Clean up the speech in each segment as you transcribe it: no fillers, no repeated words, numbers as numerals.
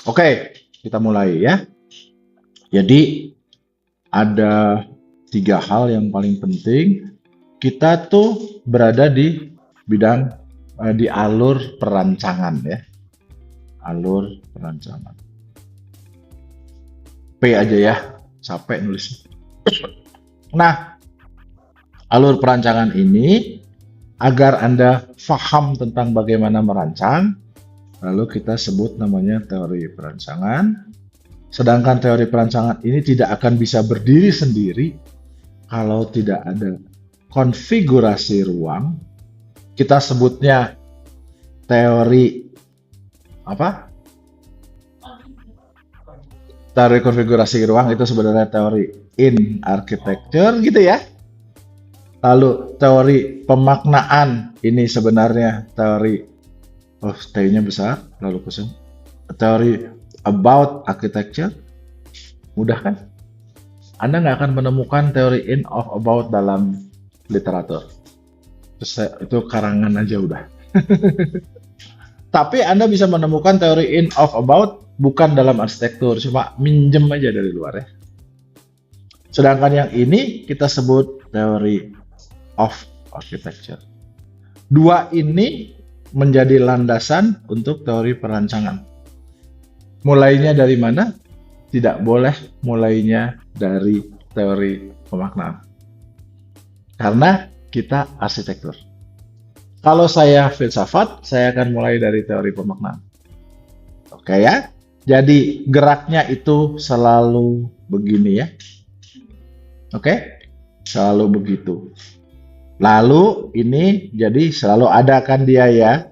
Oke, kita mulai ya. Jadi ada 3 hal yang paling penting. Kita tuh berada di bidang di alur perancangan ya. Alur perancangan. P aja ya, capek nulis. Nah, alur perancangan ini agar Anda paham tentang bagaimana merancang, lalu kita sebut namanya teori perancangan. Sedangkan teori perancangan ini tidak akan bisa berdiri sendiri kalau tidak ada konfigurasi ruang. Kita sebutnya teori apa? Teori konfigurasi ruang itu sebenarnya teori in architecture gitu ya. Lalu teori pemaknaan ini sebenarnya teori T-nya besar lalu kosong. Teori about architecture. Mudah kan? Anda nggak akan menemukan teori in of about dalam literatur. Itu karangan aja udah. Tapi Anda bisa menemukan teori in of about bukan dalam arsitektur, cuma minjem aja dari luar ya. Sedangkan yang ini kita sebut teori of architecture. Dua ini menjadi landasan untuk teori perancangan. Mulainya dari mana? Tidak boleh mulainya dari teori pemaknaan. Karena kita arsitektur. Kalau saya filsafat, saya akan mulai dari teori pemaknaan. Oke ya? Jadi geraknya itu selalu begini ya. Oke? Selalu begitu. Lalu ini jadi selalu ada kan dia ya.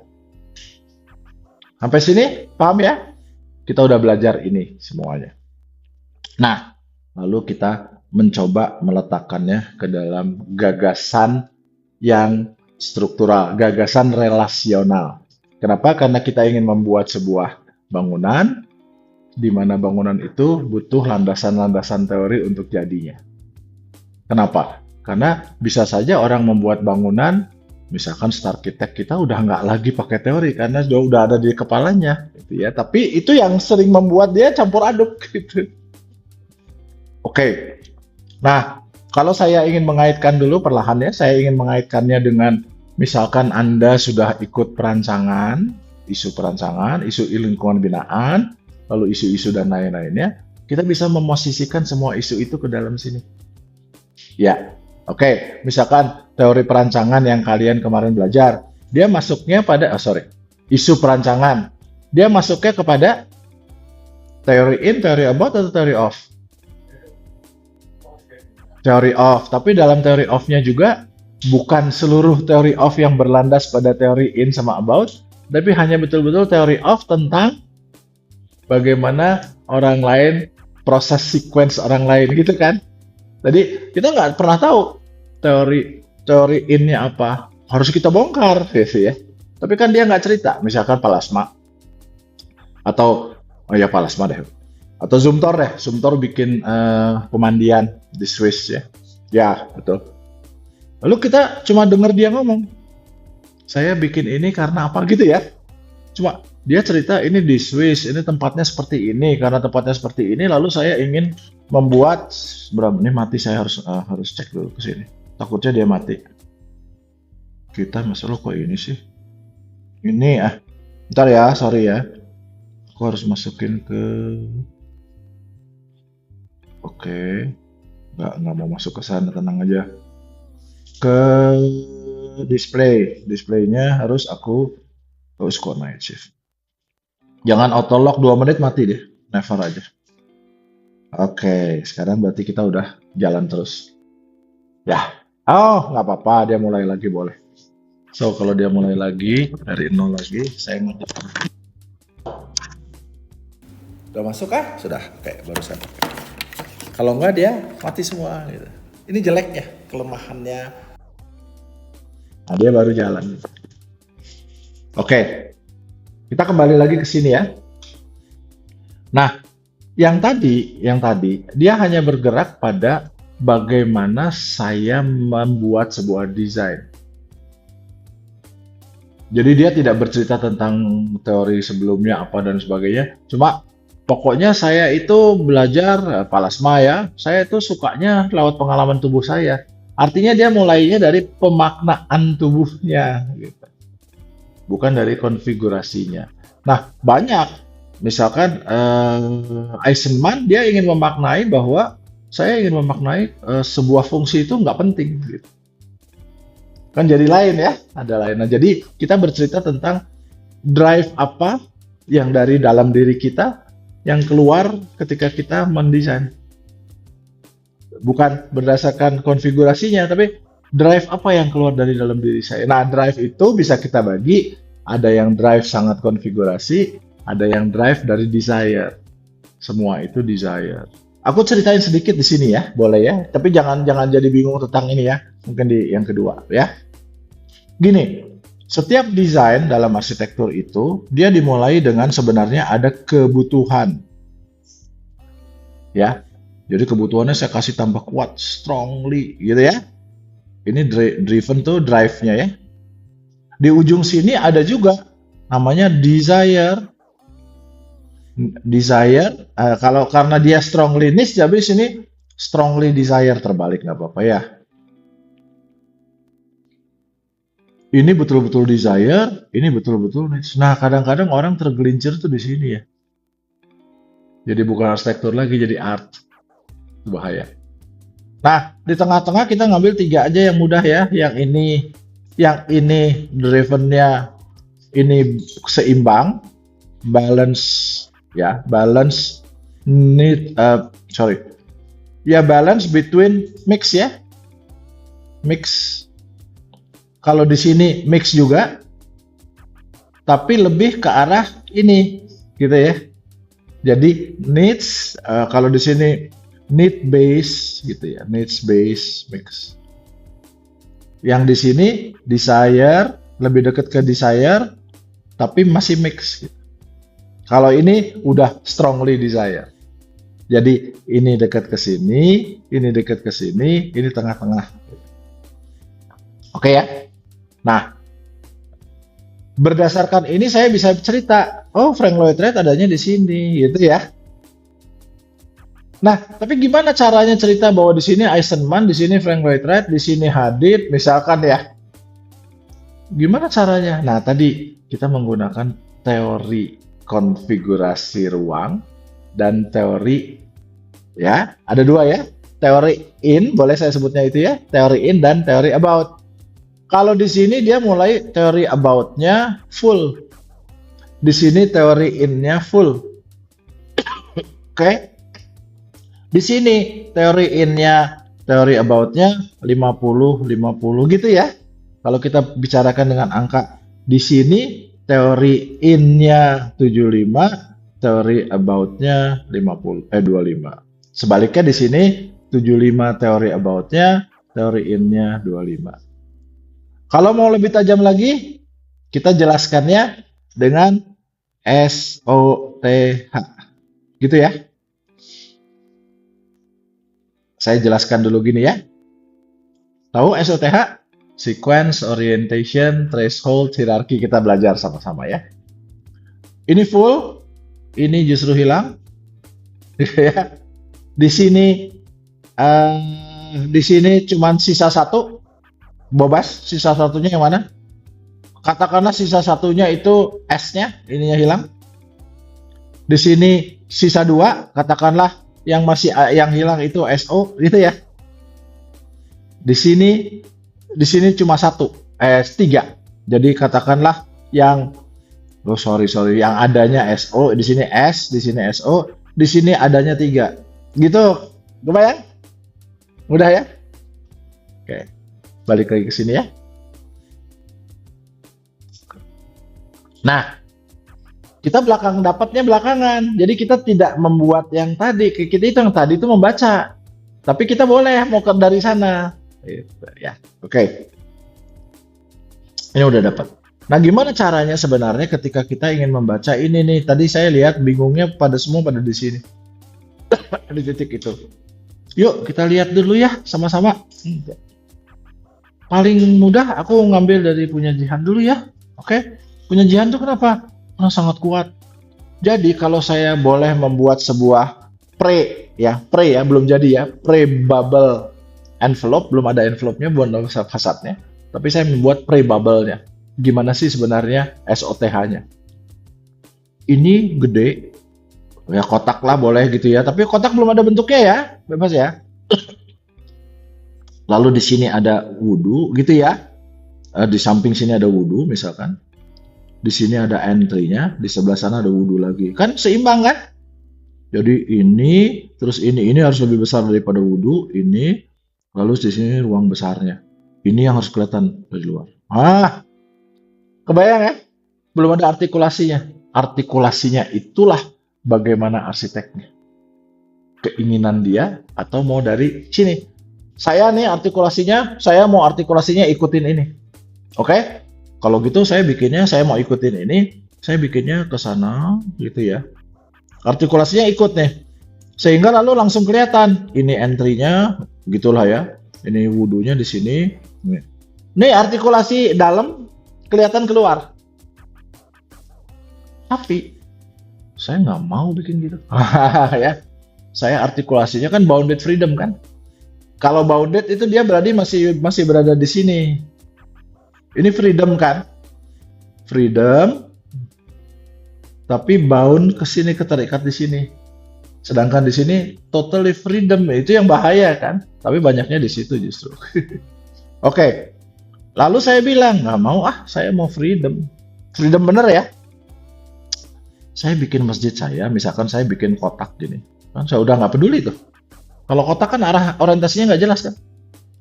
Sampai sini paham ya? Kita udah belajar ini semuanya. Nah, lalu kita mencoba meletakkannya ke dalam gagasan yang struktural, gagasan relasional. Kenapa? Karena kita ingin membuat sebuah bangunan, di mana bangunan itu butuh landasan-landasan teori untuk jadinya. Kenapa? Karena bisa saja orang membuat bangunan, misalkan arsitek kita udah nggak lagi pakai teori karena udah ada di kepalanya, gitu ya. Tapi itu yang sering membuat dia campur aduk, gitu. Oke. Nah, kalau saya ingin mengaitkan dulu perlahan ya, saya ingin mengaitkannya dengan misalkan Anda sudah ikut perancangan, isu lingkungan binaan, lalu isu-isu dan lain-lainnya, kita bisa memosisikan semua isu itu ke dalam sini. Ya. Oke, misalkan teori perancangan yang kalian kemarin belajar, dia masuknya pada, isu perancangan. Dia masuknya kepada teori in, teori about, atau teori of? Teori of, tapi dalam teori of-nya juga bukan seluruh teori of yang berlandas pada teori in sama about, tapi hanya betul-betul teori of tentang bagaimana orang lain, proses sequence orang lain gitu kan. Jadi kita nggak pernah tahu teori in-nya apa. Harus kita bongkar gitu ya. Tapi kan dia nggak cerita. Misalkan Palasma. Atau, Palasma deh. Atau Zumthor deh. Zumthor bikin pemandian di Swiss ya. Ya, betul. Lalu kita cuma dengar dia ngomong. Saya bikin ini karena apa gitu ya. Cuma dia cerita ini di Swiss, ini tempatnya seperti ini, karena tempatnya seperti ini, lalu saya ingin membuat berapa ini mati, saya harus cek dulu ke sini. Takutnya dia mati. Kita masalah kok ini sih. Ini bentar ya, sorry ya. Aku harus masukin ke Oke. Nggak mau masuk ke sana, tenang aja. Ke display. Displaynya harus aku kok night shift. Jangan auto lock 2 menit mati deh. Never aja. Oke, sekarang berarti kita udah jalan terus. Ya. Oh, nggak apa-apa. Dia mulai lagi boleh. So, kalau dia mulai lagi, dari 0 lagi, saya ngetik. Udah masuk kah? Sudah. Oke, barusan. Kalau nggak dia mati semua. Gitu. Ini jeleknya, kelemahannya. Nah, dia baru jalan. Oke. Kita kembali lagi ke sini ya. Nah, yang tadi dia hanya bergerak pada bagaimana saya membuat sebuah desain. Jadi dia tidak bercerita tentang teori sebelumnya apa dan sebagainya. Cuma Pokoknya saya itu belajar Palasma ya. Saya itu sukanya lewat pengalaman tubuh saya. Artinya dia mulainya dari pemaknaan tubuhnya, gitu. Bukan dari konfigurasinya. Nah, banyak. Misalkan Eisenman dia ingin memaknai bahwa saya ingin memaknai sebuah fungsi itu nggak penting, gitu. Kan jadi lain ya, ada lain. Nah, jadi kita bercerita tentang drive apa yang dari dalam diri kita yang keluar ketika kita mendesain. Bukan berdasarkan konfigurasinya, tapi drive apa yang keluar dari dalam diri saya. Nah, drive itu bisa kita bagi, ada yang drive sangat konfigurasi, ada yang drive dari desire. Semua itu desire. Aku ceritain sedikit di sini ya, boleh ya. Tapi jangan jadi bingung tentang ini ya. Mungkin di yang kedua ya. Gini, setiap desain dalam arsitektur itu dia dimulai dengan sebenarnya ada kebutuhan. Ya. Jadi kebutuhannya saya kasih tambah kuat, strongly gitu ya. Ini driven tuh drive-nya ya. Di ujung sini ada juga namanya desire. Desire kalau karena dia strongly niche, jadi sini strongly desire, terbalik nggak apa-apa ya. Ini betul-betul desire, ini betul-betul niche. Nah, kadang-kadang orang tergelincir tuh di sini ya. Jadi bukan arsitektur lagi, jadi art. Bahaya. Nah, di tengah-tengah kita ngambil 3 aja yang mudah ya. Yang ini driven-nya ini seimbang, balance ya, balance balance between mix ya. Mix. Kalau di sini mix juga, tapi lebih ke arah ini, gitu ya. Jadi needs, kalau di sini need base, gitu ya, needs base mix. Yang di sini desire, lebih dekat ke desire, tapi masih mix. Gitu. Kalau ini udah strongly desire. Jadi ini dekat ke sini, ini dekat ke sini, ini tengah-tengah. Oke ya. Nah, berdasarkan ini saya bisa cerita, oh Frank Lloyd Wright adanya di sini, gitu ya. Nah, tapi gimana caranya cerita bahwa di sini Eisenman, di sini Frank Lloyd Wright, di sini Hadid, misalkan ya. Gimana caranya? Nah, tadi kita menggunakan teori konfigurasi ruang dan teori ya, ada 2 ya. Teori in, boleh saya sebutnya itu ya, teori in dan teori about. Kalau di sini dia mulai teori about-nya full. Di sini teori in-nya full. Oke. Di sini teori in-nya, teori about-nya 50 50 gitu ya. Kalau kita bicarakan dengan angka, di sini teori in-nya 75, teori about-nya 25. Sebaliknya di sini 75 teori about-nya, teori in-nya 25. Kalau mau lebih tajam lagi, kita jelaskannya dengan SOTH. Gitu ya. Saya jelaskan dulu gini ya. Tahu SOTH? Sequence, Orientation, Threshold, Hierarchy. Kita belajar sama-sama ya. Ini full, ini justru hilang. Di sini cuman sisa 1. Bobas, sisa satunya yang mana? Katakanlah sisa satunya itu S-nya, ininya hilang. Di sini sisa 2, katakanlah yang hilang itu SO, gitu ya. Di sini cuma 1, S3. Jadi katakanlah yang yang adanya SO, di sini S, di sini SO, di sini adanya 3. Gitu. Kebayang? Mudah ya? Oke. Balik lagi ke sini ya. Nah, kita dapatnya belakangan. Jadi kita tidak membuat yang tadi. Kita itu yang tadi itu membaca. Tapi kita boleh mau dari sana. Gitu, ya. Oke. Ini udah dapat. Nah, gimana caranya sebenarnya ketika kita ingin membaca ini nih? Tadi saya lihat bingungnya semua pada di sini. Di titik itu. Yuk kita lihat dulu ya sama-sama. Paling mudah aku ngambil dari punya Jihan dulu ya. Oke. Punya Jihan tuh kenapa? Karena sangat kuat. Jadi kalau saya boleh membuat sebuah pre ya, belum jadi ya, pre-bubble envelope, belum ada envelope-nya, belum ada fasadnya, tapi saya membuat pre-bubble-nya. Gimana sih sebenarnya SOTH-nya? Ini gede, ya kotak lah boleh gitu ya, tapi kotak belum ada bentuknya ya, bebas ya. Lalu di sini ada wudhu gitu ya, di samping sini ada wudhu misalkan. Di sini ada entry-nya, di sebelah sana ada wudhu lagi. Kan seimbang kan? Jadi ini, terus ini harus lebih besar daripada wudhu, ini, lalu di sini ruang besarnya. Ini yang harus kelihatan dari luar. Kebayang ya? Belum ada artikulasinya. Artikulasinya itulah bagaimana arsiteknya. Keinginan dia atau mau dari sini. Saya nih artikulasinya, saya mau artikulasinya ikutin ini. Oke? Kalau gitu saya bikinnya, saya mau ikutin ini, saya bikinnya ke sana gitu ya. Artikulasinya ikut nih. Sehingga lalu langsung kelihatan ini entry-nya gitulah ya. Ini wudhunya di sini. Nih artikulasi dalam kelihatan keluar. Tapi saya nggak mau bikin gitu. Ya. Saya artikulasinya kan bounded freedom kan. Kalau bounded itu dia berarti masih berada di sini. Ini freedom kan? Freedom, tapi bound ke sini, keterikat di sini. Sedangkan di sini totally freedom, itu yang bahaya kan? Tapi banyaknya di situ justru. Oke, lalu saya bilang nggak mau saya mau freedom. Freedom bener ya? Saya bikin masjid saya, misalkan saya bikin kotak gini, kan saya udah nggak peduli tuh. Kalau kotak kan arah orientasinya nggak jelas kan?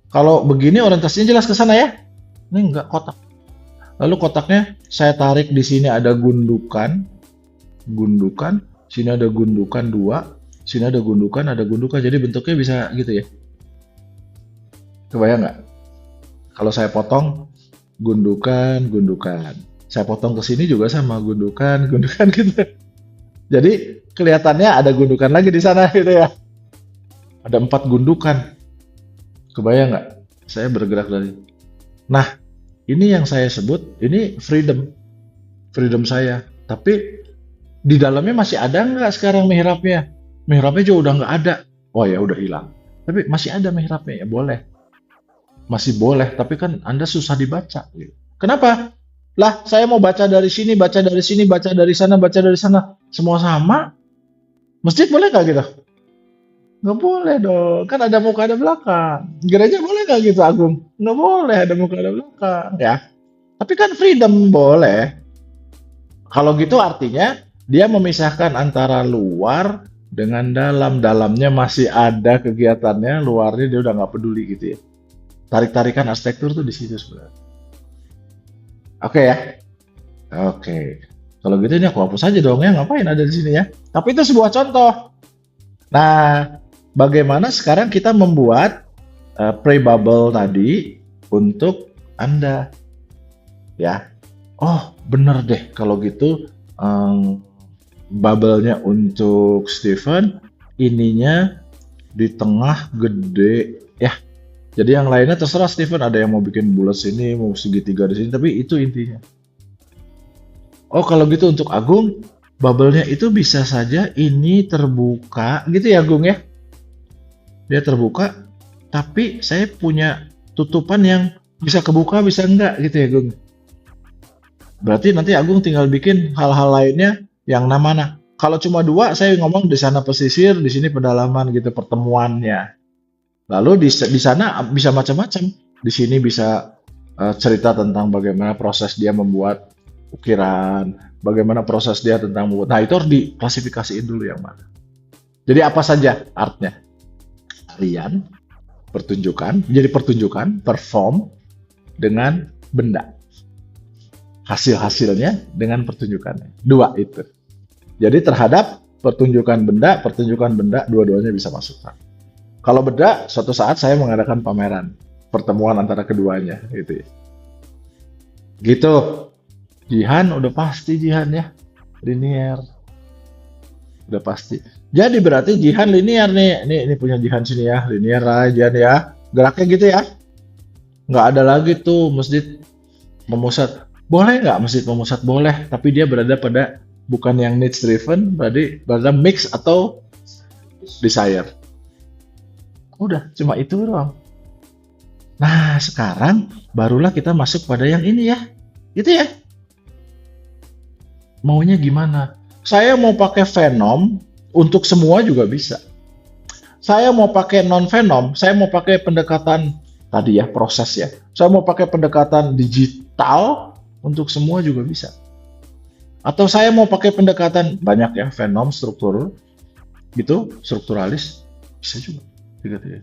Kalau begini orientasinya jelas ke sana ya? Ini enggak kotak. Lalu kotaknya saya tarik di sini ada gundukan, sini ada gundukan 2, sini ada gundukan, jadi bentuknya bisa gitu ya. Kebayang nggak? Kalau saya potong gundukan, saya potong ke sini juga sama gundukan gitu. Jadi kelihatannya ada gundukan lagi di sana gitu ya. Ada 4 gundukan. Kebayang nggak? Saya bergerak dari. Nah, ini yang saya sebut, ini freedom saya. Tapi di dalamnya masih ada nggak sekarang mihrabnya? Mihrabnya juga udah nggak ada. Oh ya udah hilang. Tapi masih ada mihrabnya ya boleh. Masih boleh, tapi kan Anda susah dibaca. Kenapa? Lah saya mau baca dari sini, baca dari sini, baca dari sana, baca dari sana. Semua sama. Masjid boleh nggak gitu? Nggak boleh dong, kan ada muka ada belakang. Gereja boleh nggak gitu Agung? Nggak boleh ada muka ada belakang ya. Tapi kan freedom boleh. Kalau gitu artinya dia memisahkan antara luar dengan dalam. Dalamnya masih ada kegiatannya, luarnya dia udah nggak peduli gitu ya. Tarik-tarikan arsitektur tuh di situ sebenarnya. Oke ya? Oke. Kalau gitu ini aku hapus aja dong ya, ngapain ada di sini ya. Tapi itu sebuah contoh. Nah, bagaimana sekarang kita membuat pre-bubble tadi untuk Anda ya. Oh bener deh kalau gitu bubble-nya untuk Stephen ininya di tengah gede ya. Jadi yang lainnya terserah Stephen, ada yang mau bikin bulat sini, mau segitiga di sini, tapi itu intinya. Oh kalau gitu untuk Agung, bubble-nya itu bisa saja ini terbuka gitu ya Agung ya. Dia terbuka, tapi saya punya tutupan yang bisa kebuka, bisa enggak gitu ya Agung. Berarti nanti Agung tinggal bikin hal-hal lainnya yang mana. Kalau cuma 2, saya ngomong di sana pesisir, di sini pedalaman gitu pertemuannya. Lalu di sana bisa macam-macam. Di sini bisa cerita tentang bagaimana proses dia membuat ukiran, bagaimana proses dia tentang membuat. Nah itu harus diklasifikasiin dulu yang mana. Jadi apa saja artnya? Tarian, pertunjukan, jadi pertunjukan, perform dengan benda. Hasil-hasilnya dengan pertunjukannya. 2 itu. Jadi terhadap pertunjukan benda, dua-duanya bisa masuk. Kalau beda, suatu saat saya mengadakan pameran, pertemuan antara keduanya, gitu. Gitu. Jihan udah pasti Jihan ya, linear, udah pasti. Jadi berarti Jihan linear nih, ini punya Jihan sini ya, linear lah Jihan ya, geraknya gitu ya. Nggak ada lagi tuh masjid memusat. Boleh nggak masjid memusat? Boleh, tapi dia berada pada bukan yang needs driven, berarti mix atau desire. Udah, cuma itu doang. Nah, sekarang barulah kita masuk pada yang ini ya. Gitu ya. Maunya gimana? Saya mau pakai Venom untuk semua juga bisa. Saya mau pakai non-Venom, saya mau pakai pendekatan tadi ya, proses ya. Saya mau pakai pendekatan digital untuk semua juga bisa. Atau saya mau pakai pendekatan banyak ya, Venom, struktur, gitu, strukturalis, bisa juga. Gitu ya.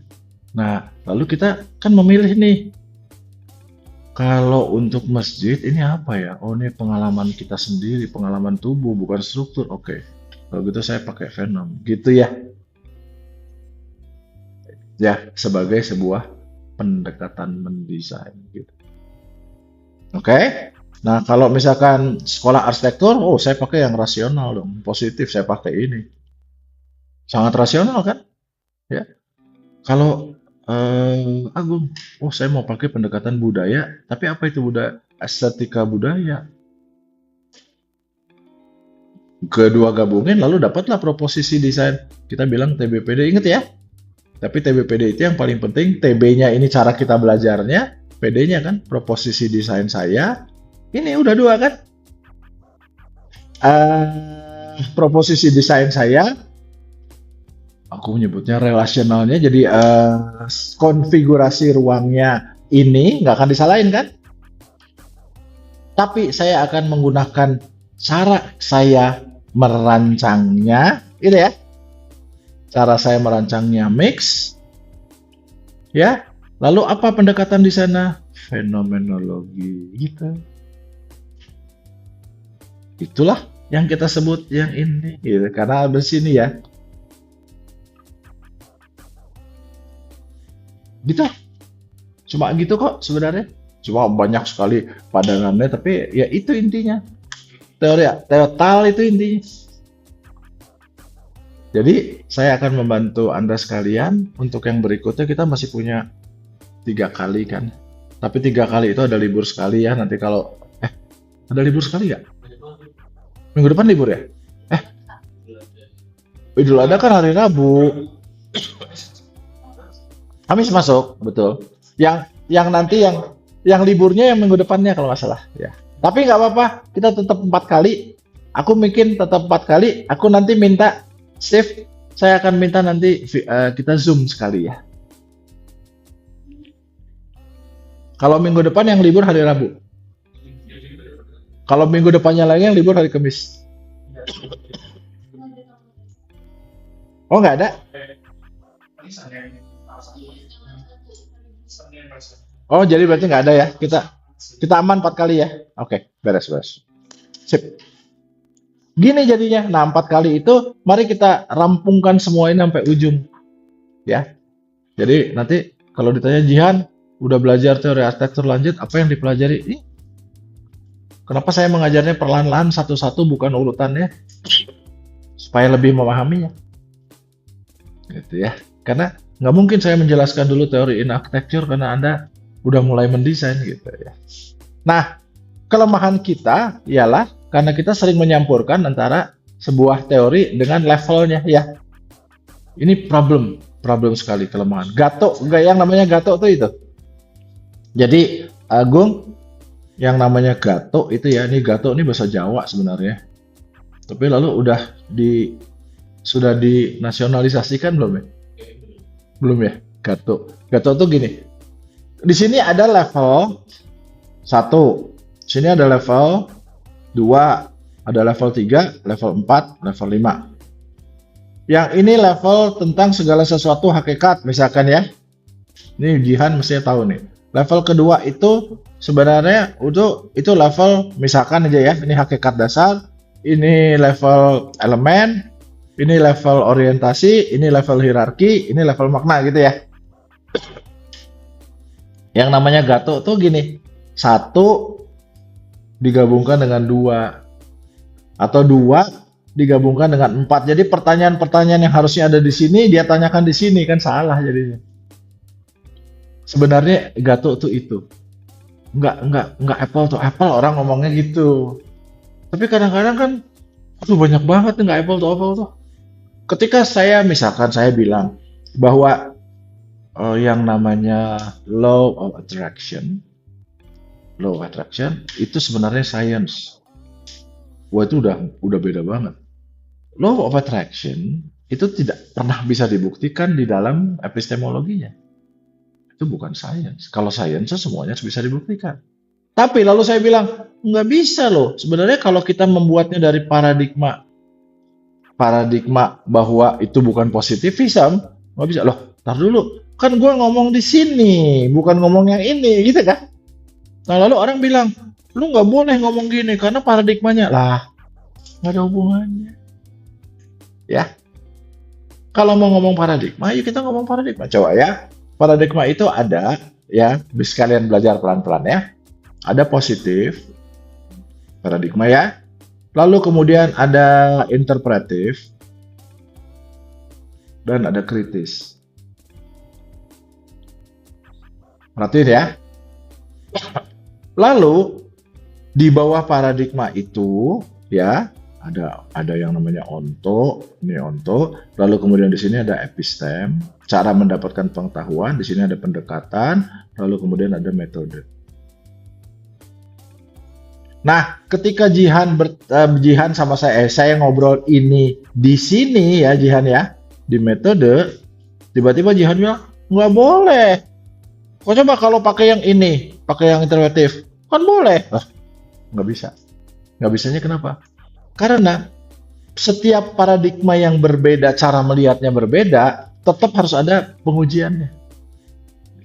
Nah, lalu kita kan memilih nih. Kalau untuk masjid ini apa ya? Oh, ini pengalaman kita sendiri, pengalaman tubuh, bukan struktur. Oke. Kalau gitu saya pakai Venom. Gitu ya. Ya, sebagai sebuah pendekatan mendesain gitu. Oke. Nah, kalau misalkan sekolah arsitektur, oh saya pakai yang rasional dong, positif, saya pakai ini. Sangat rasional kan? Ya. Kalau Agung, oh saya mau pakai pendekatan budaya, tapi apa itu budaya? Estetika budaya. Kedua gabungin, lalu dapatlah proposisi desain. Kita bilang TBPD, inget ya? Tapi TBPD itu yang paling penting, TB-nya ini cara kita belajarnya, PD-nya kan proposisi desain saya. Ini udah dua kan? Proposisi desain saya, aku menyebutnya relasionalnya, jadi konfigurasi ruangnya ini nggak akan disalahin kan? Tapi saya akan menggunakan cara saya merancangnya, gitu ya. Cara saya merancangnya mix, ya. Lalu apa pendekatan di sana? Fenomenologi, gitu. Itulah yang kita sebut yang ini, gitu. Karena di sini ya, gitu. Cuma gitu kok sebenarnya. Cuma banyak sekali padanannya, tapi ya itu intinya. Teori total itu intinya. Jadi saya akan membantu Anda sekalian. Untuk yang berikutnya kita masih punya 3 kali kan. Tapi 3 kali itu ada libur sekali ya. Nanti kalau ada libur sekali nggak? Minggu depan libur ya? Idul Adha kan hari Rabu. Kamis masuk, betul. Yang nanti yang liburnya yang minggu depannya kalau nggak salah ya. Tapi nggak apa-apa, kita tetap 4 kali. Aku bikin tetap 4 kali. Aku nanti minta save, saya akan minta nanti kita zoom sekali ya. Kalau minggu depan yang libur hari Rabu. Kalau minggu depannya lagi yang libur hari Kamis. Oh nggak ada? Oh jadi berarti nggak ada ya? Kita aman 4 kali ya? Oke, beres. Sip. Gini jadinya. Nah 4 kali itu mari kita rampungkan semua ini sampai ujung. Ya. Jadi nanti kalau ditanya Jihan, udah belajar teori arsitektur lanjut, apa yang dipelajari? Kenapa saya mengajarnya perlahan-lahan satu-satu bukan urutannya? Supaya lebih memahaminya. Gitu ya. Karena nggak mungkin saya menjelaskan dulu teori in architecture karena Anda udah mulai mendesain gitu ya. Nah, kelemahan kita ialah karena kita sering menyampurkan antara sebuah teori dengan levelnya ya. Ini problem sekali kelemahan. Gato, yang namanya gato tuh itu. Jadi Agung, yang namanya gato itu ya, ini gato ini bahasa Jawa sebenarnya. Tapi lalu sudah dinasionalisasikan belum ya? Belum ya, gato. Gato tuh gini. Di sini ada level 1. Sini ada level 2, ada level 3, level 4, level 5. Yang ini level tentang segala sesuatu hakikat, misalkan ya. Ini Jihan mestinya tahu nih. Level kedua itu sebenarnya itu level misalkan aja ya, ini hakikat dasar, ini level elemen, ini level orientasi, ini level hierarki, ini level makna gitu ya. Yang namanya gato tuh gini, 1 digabungkan dengan 2 atau 2 digabungkan dengan 4. Jadi pertanyaan-pertanyaan yang harusnya ada di sini dia tanyakan di sini, kan salah jadinya. Sebenarnya gato tuh itu. Enggak apple to apple, orang ngomongnya gitu. Tapi kadang-kadang kan Aduh, banyak banget nih, nggak apple to apple tuh. Ketika saya misalkan saya bilang bahwa yang namanya law of attraction, itu sebenarnya science. Wah, itu udah beda banget. Law of attraction itu tidak pernah bisa dibuktikan di dalam epistemologinya. Itu bukan science. Kalau science semuanya bisa dibuktikan. Tapi lalu saya bilang, nggak bisa loh. Sebenarnya kalau kita membuatnya dari paradigma bahwa itu bukan positivism, nggak bisa loh. Tar dulu, kan gue ngomong di sini, bukan ngomong yang ini, gitu kan? Nah lalu orang bilang, lu nggak boleh ngomong gini karena paradigmanya lah, nggak ada hubungannya, ya. Kalau mau ngomong paradigma, yuk kita ngomong paradigma. Coba ya, paradigma itu ada, ya, sekalian belajar pelan-pelan ya. Ada positif, paradigma ya. Lalu kemudian ada interpretif, dan ada kritis. Perhatiin ya. Lalu di bawah paradigma itu ya ada yang namanya onto, ini onto. Lalu kemudian di sini ada epistem, cara mendapatkan pengetahuan. Di sini ada pendekatan. Lalu kemudian ada metode. Nah, ketika Jihan sama saya ngobrol ini di sini ya Jihan ya, di metode, tiba-tiba Jihan bilang nggak boleh. Kok coba kalau pakai yang ini, pakai yang interpretif, kan boleh? Nggak bisa. Nggak bisanya kenapa? Karena setiap paradigma yang berbeda, cara melihatnya berbeda, tetap harus ada pengujiannya.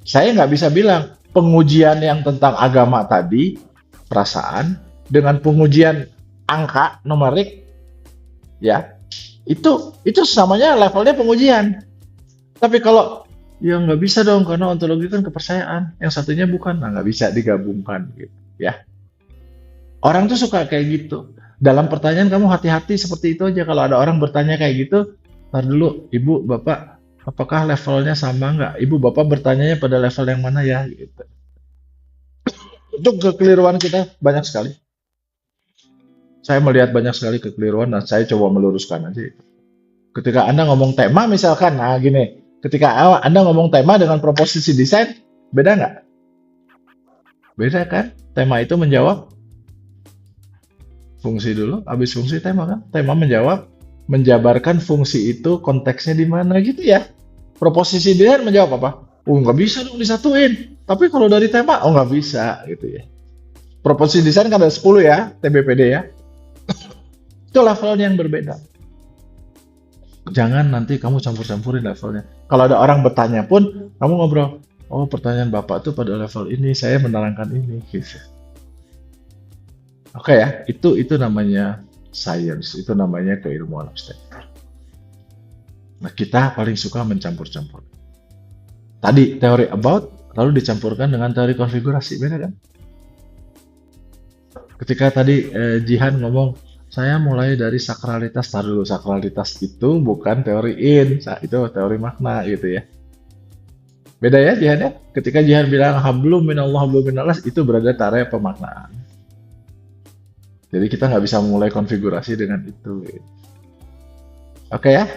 Saya nggak bisa bilang pengujian yang tentang agama tadi, perasaan, dengan pengujian angka, numerik, ya, itu samanya levelnya pengujian. Tapi kalau ya nggak bisa dong, karena ontologi kan kepercayaan, yang satunya bukan, nah nggak bisa digabungkan, gitu, ya. Orang tuh suka kayak gitu. Dalam pertanyaan kamu hati-hati seperti itu aja. Kalau ada orang bertanya kayak gitu, ntar dulu, ibu, bapak, apakah levelnya sama nggak? Ibu, bapak bertanyanya pada level yang mana ya? Gitu. Itu kekeliruan kita banyak sekali. Saya melihat banyak sekali kekeliruan dan saya coba meluruskan aja. Ketika Anda ngomong tema misalkan, nah gini, ketika Anda ngomong tema dengan proposisi desain, beda nggak? Beda kan? Tema itu menjawab fungsi dulu, habis fungsi tema kan? Tema menjawab, menjabarkan fungsi itu konteksnya di mana gitu ya. Proposisi desain menjawab apa? Oh nggak bisa dong disatuin. Tapi kalau dari tema, oh nggak bisa gitu ya. Proposisi desain kan ada 10 ya, TBPD ya. Itu levelnya yang berbeda. Jangan nanti kamu campur-campurin levelnya. Kalau ada orang bertanya pun, kamu ngobrol, oh pertanyaan Bapak tuh pada level ini, saya menerangkan ini. Gitu. Oke ya, itu namanya science, itu namanya keilmuan abstrak. Nah kita paling suka mencampur-campur. Tadi teori about, lalu dicampurkan dengan teori konfigurasi, beda kan? Ketika tadi Jihan ngomong, saya mulai dari sakralitas. Taruh dulu, sakralitas itu bukan teori in, itu teori makna gitu ya. Beda ya Jihan ya? Ketika Jihan bilang hablum minallah, hablum minallah, itu berada area pemaknaan. Jadi kita nggak bisa mulai konfigurasi dengan itu. Gitu. Oke ya?